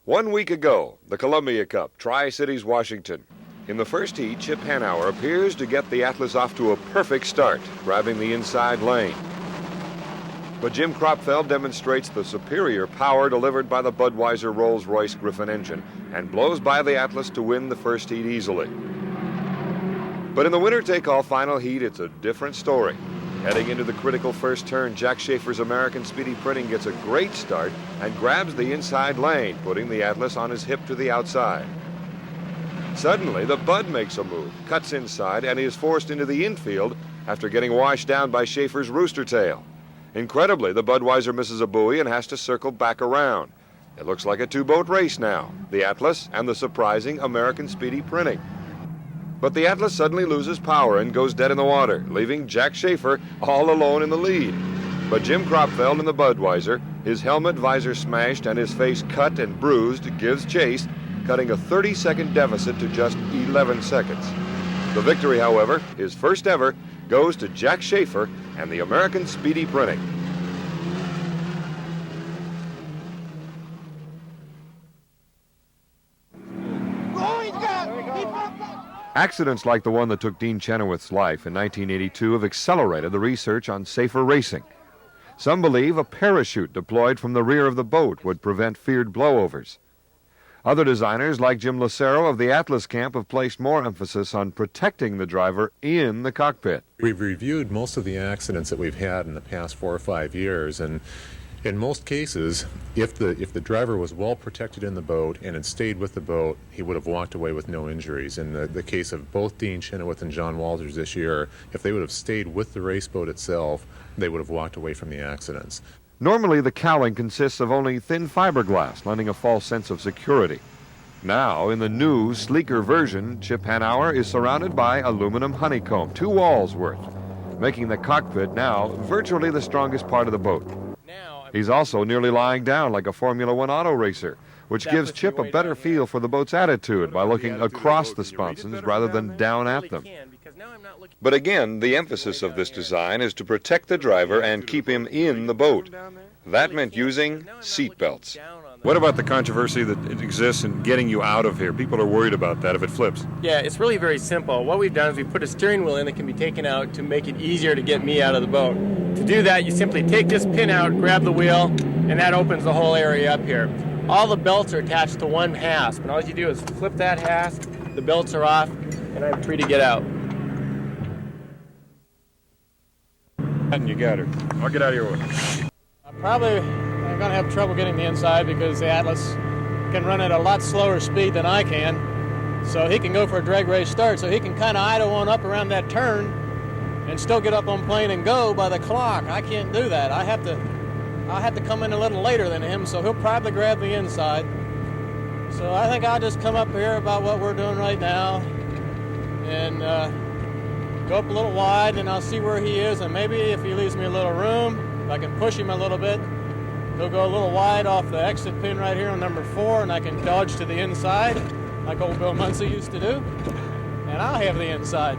1 week ago, the Columbia Cup, Tri-Cities, Washington. In the first heat, Chip Hanauer appears to get the Atlas off to a perfect start, grabbing the inside lane. But Jim Kropfeld demonstrates the superior power delivered by the Budweiser Rolls-Royce Griffin engine and blows by the Atlas to win the first heat easily. But in the winner-take-all final heat, it's a different story. Heading into the critical first turn, Jack Schaefer's American Speedy Printing gets a great start and grabs the inside lane, putting the Atlas on his hip to the outside. Suddenly, the Bud makes a move, cuts inside, and is forced into the infield after getting washed down by Schaefer's Rooster Tail. Incredibly, the Budweiser misses a buoy and has to circle back around. It looks like a two-boat race now, the Atlas and the surprising American Speedy Printing. But the Atlas suddenly loses power and goes dead in the water, leaving Jack Schaefer all alone in the lead. But Jim Kropfeld in the Budweiser, his helmet visor smashed and his face cut and bruised, gives chase, cutting a 30-second deficit to just 11 seconds. The victory, however, his first ever, goes to Jack Schaefer and the American Speedy Printing. Accidents like the one that took Dean Chenoweth's life in 1982 have accelerated the research on safer racing. Some believe a parachute deployed from the rear of the boat would prevent feared blowovers. Other designers, like Jim Lucero of the Atlas camp, have placed more emphasis on protecting the driver in the cockpit. We've reviewed most of the accidents that we've had in the past 4 or 5 years, and in most cases, if the driver was well protected in the boat and had stayed with the boat, he would have walked away with no injuries. In the case of both Dean Chenoweth and John Walters this year, if they would have stayed with the race boat itself, they would have walked away from the accidents. Normally, the cowling consists of only thin fiberglass, lending a false sense of security. Now, in the new, sleeker version, Chip Hanauer is surrounded by aluminum honeycomb, 2 walls worth, making the cockpit now virtually the strongest part of the boat. He's also nearly lying down like a Formula One auto racer, which gives Chip a better feel for the boat's attitude by looking across the sponsons rather than down at them. But again, the emphasis of this design is to protect the driver and keep him in the boat. That meant using seat belts. What about the controversy that exists in getting you out of here? People are worried about that if it flips. Yeah, it's really very simple. What we've done is we've put a steering wheel in that can be taken out to make it easier to get me out of the boat. To do that, you simply take this pin out, grab the wheel, and that opens the whole area up here. All the belts are attached to one hasp, and all you do is flip that hasp, the belts are off, and I'm free to get out. And you got her. I'll get out of your way. I'm going to have trouble getting the inside because the Atlas can run at a lot slower speed than I can. So he can go for a drag race start, so he can kind of idle one up around that turn and still get up on plane and go by the clock. I can't do that. I'll have to come in a little later than him, so he'll probably grab the inside. So I think I'll just come up here about what we're doing right now and go up a little wide, and I'll see where he is, and maybe if he leaves me a little room, if I can push him a little bit, he'll go a little wide off the exit pin right here on number 4, and I can dodge to the inside like old Bill Munsey used to do, and I'll have the inside.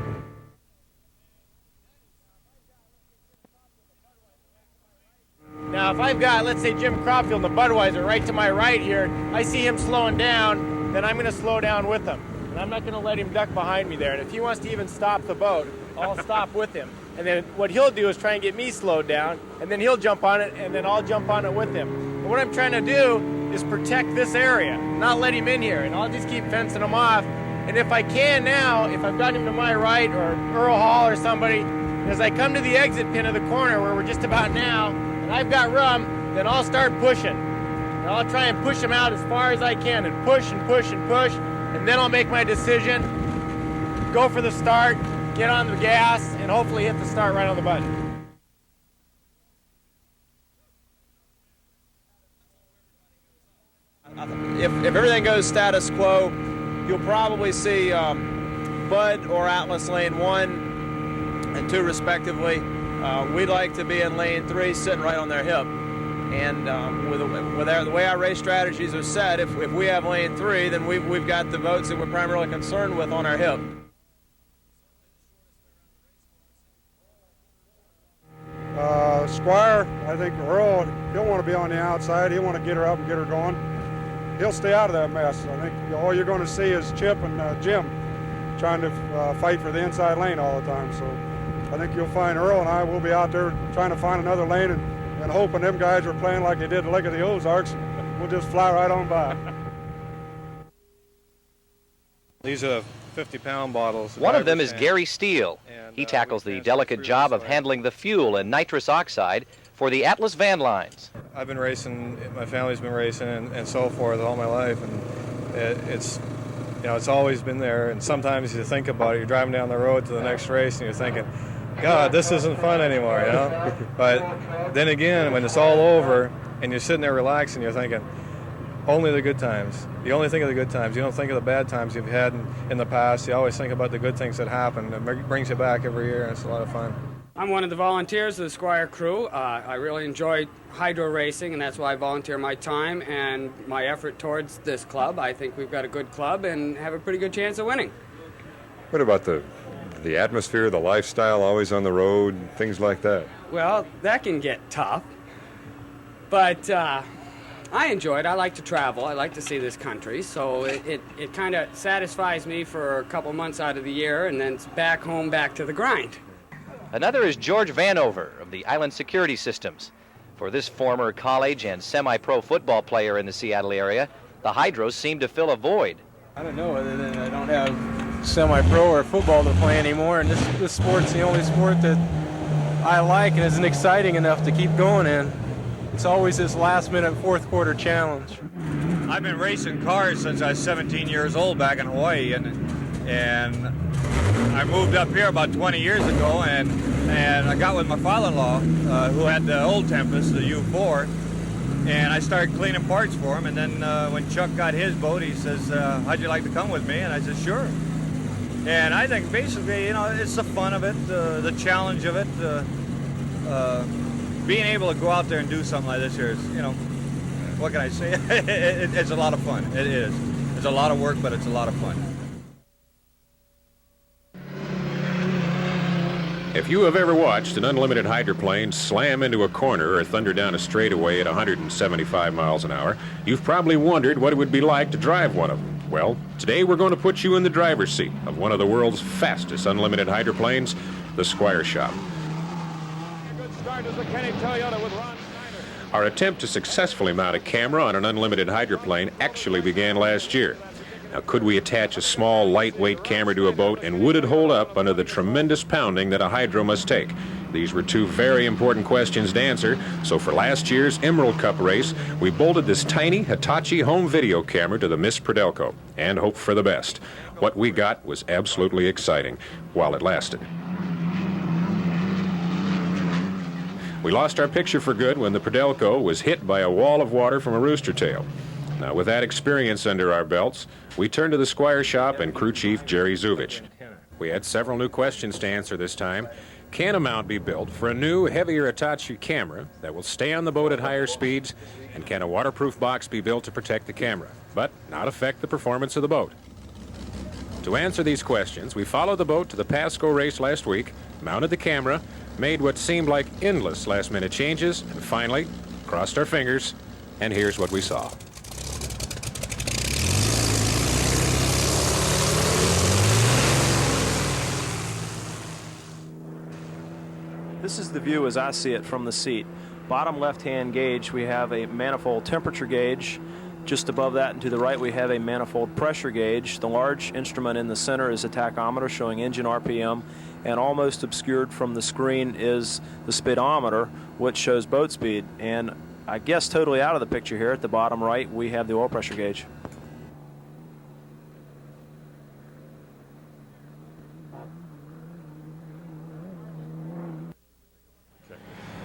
Now, if I've got, let's say, Jim Kropfeld and the Budweiser right to my right here, I see him slowing down, then I'm going to slow down with him. And I'm not going to let him duck behind me there. And if he wants to even stop the boat, I'll stop with him. And then what he'll do is try and get me slowed down, and then he'll jump on it, and then I'll jump on it with him. And what I'm trying to do is protect this area, not let him in here, and I'll just keep fencing him off. And if I can now, if I've got him to my right, or Earl Hall or somebody, as I come to the exit pin of the corner where we're just about now, and I've got room, then I'll start pushing. And I'll try and push him out as far as I can, and push and push and push, and then I'll make my decision, go for the start, get on the gas, and hopefully hit the start right on the button. If everything goes status quo, you'll probably see Bud or Atlas lane 1 and 2 respectively. We'd like to be in lane 3 sitting right on their hip. And the way our race strategies are set, if we have lane 3, then we've got the boats that we're primarily concerned with on our hip. Squire, I think Earl, he'll want to be on the outside. He'll want to get her up and get her going. he'll stay out of that mess. I think all you're going to see is Chip and Jim trying to fight for the inside lane all the time. So I think you'll find Earl and I will be out there trying to find another lane and hoping them guys are playing like they did the Lake of the Ozarks. We'll just fly right on by. These are 50-pound bottles. One of them is Gary Steele. He tackles the delicate job of handling the fuel and nitrous oxide for the Atlas van lines. I've been racing, my family's been racing and so forth all my life, and it's always been there. And sometimes you think about it, you're driving down the road to the next race and you're thinking, God, this isn't fun anymore, you know? But then again, when it's all over and you're sitting there relaxing, you're thinking, only the good times. You only think of the good times. You don't think of the bad times you've had in the past. You always think about the good things that happened. It brings you back every year, and it's a lot of fun. I'm one of the volunteers of the Squire crew. I really enjoy hydro racing, and that's why I volunteer my time and my effort towards this club. I think we've got a good club and have a pretty good chance of winning. What about the atmosphere, the lifestyle, always on the road, things like that? Well, that can get tough, but I enjoy it. I like to travel. I like to see this country, so it kind of satisfies me for a couple months out of the year, and then it's back home, back to the grind. Another is George Vanover of the Island Security Systems. For this former college and semi-pro football player in the Seattle area, the hydros seem to fill a void. I don't know, other than I don't have semi-pro or football to play anymore, and this sport's the only sport that I like and isn't exciting enough to keep going in. It's always this last-minute fourth-quarter challenge. I've been racing cars since I was 17 years old back in Hawaii, and I moved up here about 20 years ago, and I got with my father-in-law, who had the old Tempest, the U4, and I started cleaning parts for him. And then when Chuck got his boat, he says, how'd you like to come with me? And I said, sure. And I think basically, it's the fun of it, the challenge of it, being able to go out there and do something like this here is, what can I say? It's a lot of fun. It is. It's a lot of work, but it's a lot of fun. If you have ever watched an unlimited hydroplane slam into a corner or thunder down a straightaway at 175 miles an hour, you've probably wondered what it would be like to drive one of them. Well, today we're going to put you in the driver's seat of one of the world's fastest unlimited hydroplanes, the Squire Shop. Our attempt to successfully mount a camera on an unlimited hydroplane actually began last year. Now, could we attach a small, lightweight camera to a boat, and would it hold up under the tremendous pounding that a hydro must take? These were two very important questions to answer, so for last year's Emerald Cup race, we bolted this tiny Hitachi home video camera to the Miss Prodelco and hoped for the best. What we got was absolutely exciting, while it lasted. We lost our picture for good when the Prodelco was hit by a wall of water from a rooster tail. Now, with that experience under our belts, we turned to the Squire Shop and crew chief Jerry Zuvich. We had several new questions to answer this time. Can a mount be built for a new, heavier Hitachi camera that will stay on the boat at higher speeds? And can a waterproof box be built to protect the camera, but not affect the performance of the boat? To answer these questions, we followed the boat to the Pasco race last week, mounted the camera, made what seemed like endless last-minute changes, and finally crossed our fingers, and here's what we saw. This is the view as I see it from the seat. Bottom left-hand gauge, we have a manifold temperature gauge. Just above that and to the right, we have a manifold pressure gauge. The large instrument in the center is a tachometer showing engine RPM, and almost obscured from the screen is the speedometer, which shows boat speed. And I guess totally out of the picture here at the bottom right, we have the oil pressure gauge.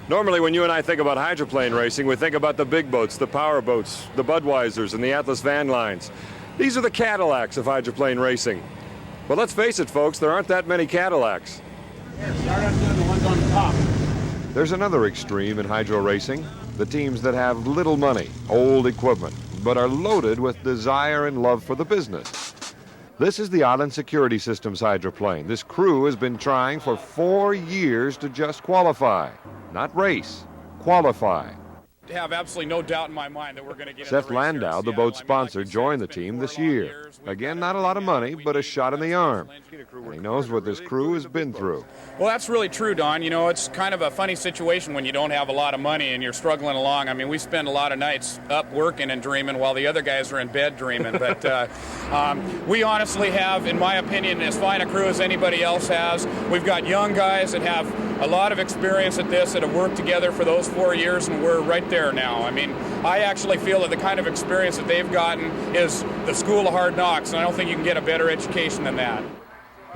Normally, when you and I think about hydroplane racing, we think about the big boats, the power boats, the Budweisers, and the Atlas van lines. These are the Cadillacs of hydroplane racing. But let's face it, folks, there aren't that many Cadillacs. Start on doing the ones on top. There's another extreme in hydro racing, the teams that have little money, old equipment, but are loaded with desire and love for the business. This is the Island Security Systems hydroplane. This crew has been trying for 4 years to just qualify. Not race, qualify. have absolutely no doubt in my mind that we're going to get Seth Landau, the boat sponsor, joined the team this year. Again, not a lot of money, but a shot in the arm. And he knows what this crew has been through. Well, that's really true, Don. You know, it's kind of a funny situation when you don't have a lot of money and you're struggling along. I mean, we spend a lot of nights up working and dreaming while the other guys are in bed dreaming. But we honestly have, in my opinion, as fine a crew as anybody else has. We've got young guys that have a lot of experience at this, that have worked together for those 4 years, and we're right there now. I mean, I actually feel that the kind of experience that they've gotten is the school of hard knocks, and I don't think you can get a better education than that.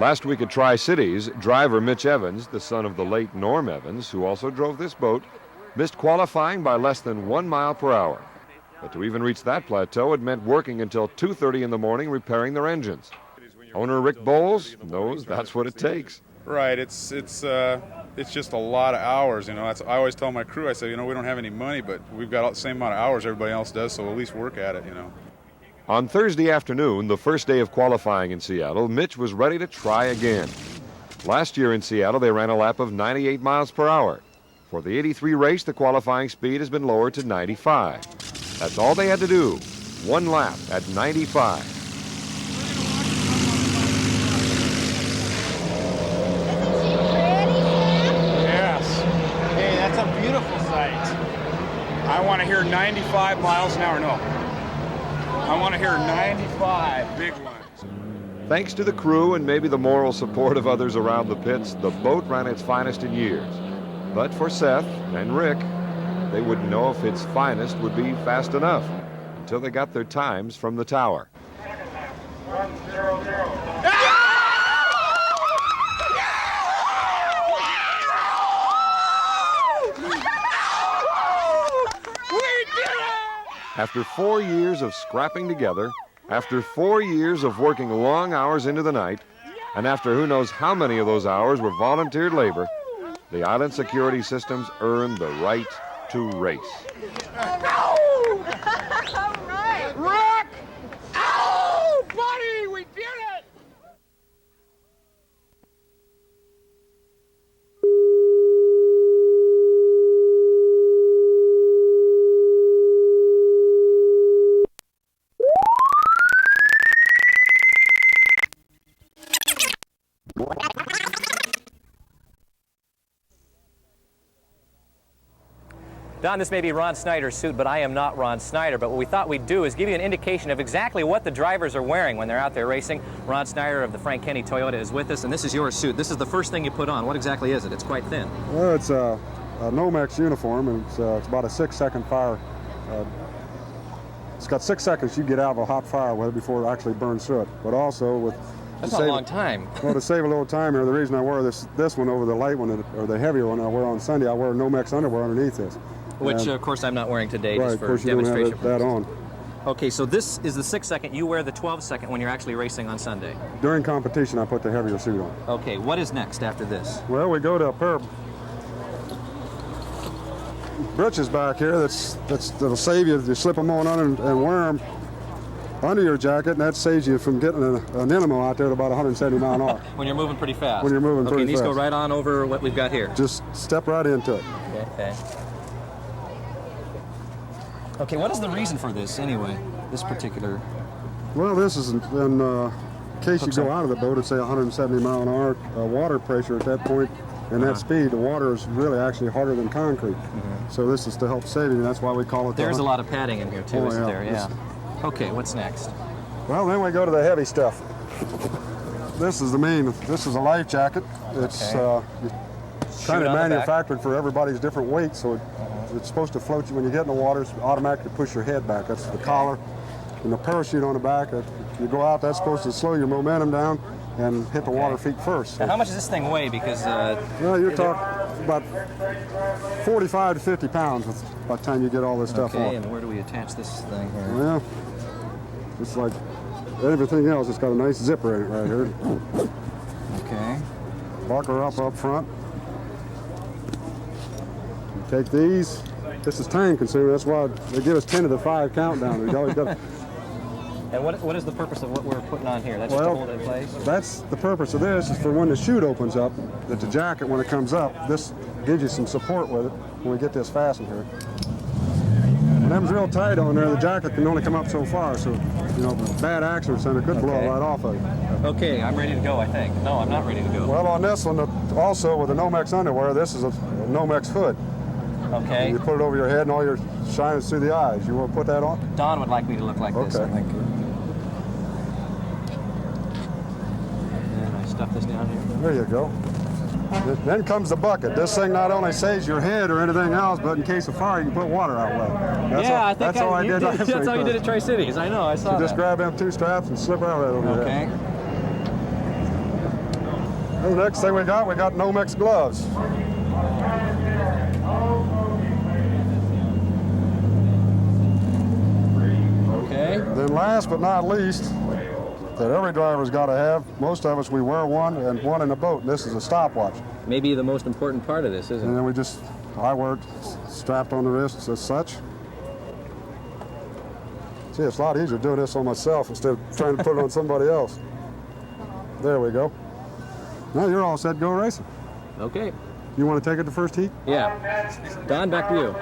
Last week at Tri-Cities, driver Mitch Evans, the son of the late Norm Evans, who also drove this boat, missed qualifying by less than 1 mile per hour. But to even reach that plateau, it meant working until 2:30 in the morning repairing their engines. Owner Rick Bowles knows that's what it takes. Right, it's just a lot of hours, you know. I always tell my crew, I say, you know, we don't have any money, but we've got the same amount of hours everybody else does, so at least work at it, you know. On Thursday afternoon, the first day of qualifying in Seattle, Mitch was ready to try again. Last year in Seattle, they ran a lap of 98 miles per hour. For the 83 race, the qualifying speed has been lowered to 95. That's all they had to do, one lap at 95. I want to hear 95 miles an hour. No. I want to hear 95 big ones. Thanks to the crew and maybe the moral support of others around the pits, the boat ran its finest in years. But for Seth and Rick, they wouldn't know if its finest would be fast enough until they got their times from the tower. 100. After 4 years of scrapping together, after 4 years of working long hours into the night, and after who knows how many of those hours were volunteered labor, the Island Security Systems earned the right to race. All right. Rock! Ow, buddy, we did it! Don, this may be Ron Snyder's suit, but I am not Ron Snyder. But what we thought we'd do is give you an indication of exactly what the drivers are wearing when they're out there racing. Ron Snyder of the Frank Kenny Toyota is with us, and this is your suit. This is the first thing you put on. What exactly is it? It's quite thin. Well, it's a Nomex uniform, and it's about a 6-second fire. It's got 6 seconds you get out of a hot fire with it before it actually burns through it. But also with that's not a long time. Well, to save a little time here, the reason I wear this one over the light one or the heavier one I wear on Sunday, I wear Nomex underwear underneath this. Which, of course, I'm not wearing today, right, just for of course you demonstration don't have that on. Okay, so this is the 6-second. You wear the 12-second when you're actually racing on Sunday. During competition, I put the heavier suit on. Okay, what is next after this? Well, we go to a pair of breeches back here that'll save you if you slip them on under and wear them under your jacket, and that saves you from getting an Inimo out there at about 170 miles an hour. When you're moving pretty fast. When you're moving pretty fast. Okay, these go right on over what we've got here. Just step right into it. Okay. Okay, what is the reason for this anyway, this particular? Well, this is in case you go out of the boat at, say, 170 mile an hour water pressure at that point and that speed. The water is really actually harder than concrete. So this is to help save you. That's why we call it There's a lot of padding in here, too, isn't there? Yeah. Okay, what's next? Well, then we go to the heavy stuff. This is a life jacket. It's kind of manufactured for everybody's different weight, so it's supposed to float you when you get in the water. It's automatically push your head back. That's the collar. And the parachute on the back, if you go out, that's supposed to slow your momentum down and hit the water feet first. Now, how much does this thing weigh? Because well, you're talking about 45 to 50 pounds by the time you get all this stuff on. Okay, and where do we attach this thing here? Well, it's like everything else. It's got a nice zipper in it right here. Okay. Buckle up front. You take these. This is time consuming. That's why they give us 10 to the 5 countdown. We always got. And what is the purpose of what we're putting on here? That's just to hold it in place? That's the purpose of this, is for when the chute opens up, that the jacket, when it comes up, this gives you some support with it when we get this fastened here. them's real tight on there. The jacket can only come up so far, so, you know, bad accident center could blow right off of you. Okay, I'm ready to go, I think. No, I'm not ready to go. Well, on this one, also with the Nomex underwear, this is a Nomex hood. Okay. You put it over your head and all your shines through the eyes. You want to put that on? Don would like me to look like this, I think. And I stuff this down here. There you go. Then comes the bucket. This thing not only saves your head or anything else, but in case of fire, you can put water out well. I think that's all I did. That's all you did at Tri-Cities. I know, I saw that. Just grab them 2 straps and slip out right over your head. The next thing we got Nomex gloves. Okay. Then last but not least, that every driver's got to have, most of us, we wear one and one in the boat. This is a stopwatch. Maybe the most important part of this, isn't it? And then I wear it strapped on the wrists as such. See, it's a lot easier doing this on myself instead of trying to put it on somebody else. There we go. Now you're all set, go racing. Okay. You want to take it to first heat? Yeah. Don, back to you.